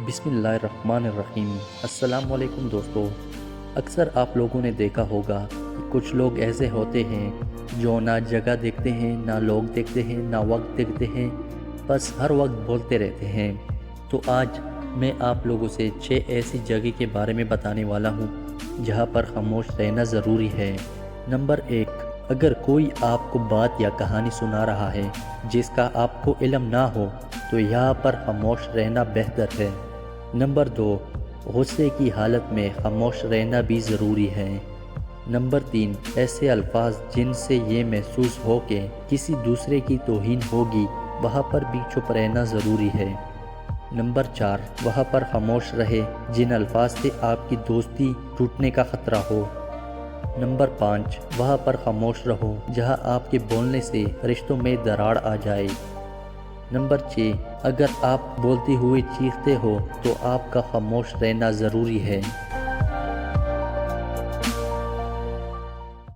بسم اللہ الرحمن الرحیم۔ السلام علیکم دوستو۔ اکثر آپ لوگوں نے دیکھا ہوگا کہ کچھ لوگ ایسے ہوتے ہیں جو نہ جگہ دیکھتے ہیں، نہ لوگ دیکھتے ہیں، نہ وقت دیکھتے ہیں، بس ہر وقت بولتے رہتے ہیں۔ تو آج میں آپ لوگوں سے 6 ایسی جگہ کے بارے میں بتانے والا ہوں جہاں پر خاموش رہنا ضروری ہے۔ نمبر 1، اگر کوئی آپ کو بات یا کہانی سنا رہا ہے جس کا آپ کو علم نہ ہو تو یہاں پر خاموش رہنا بہتر ہے۔ نمبر 2، غصے کی حالت میں خاموش رہنا بھی ضروری ہے۔ نمبر 3، ایسے الفاظ جن سے یہ محسوس ہو کہ کسی دوسرے کی توہین ہوگی وہاں پر بھی چپ رہنا ضروری ہے۔ نمبر 4، وہاں پر خاموش رہے جن الفاظ سے آپ کی دوستی ٹوٹنے کا خطرہ ہو۔ نمبر 5، وہاں پر خاموش رہو جہاں آپ کے بولنے سے رشتوں میں دراڑ آ جائے۔ نمبر 6، اگر آپ بولتے ہوئے چیختے ہو تو آپ کا خاموش رہنا ضروری ہے۔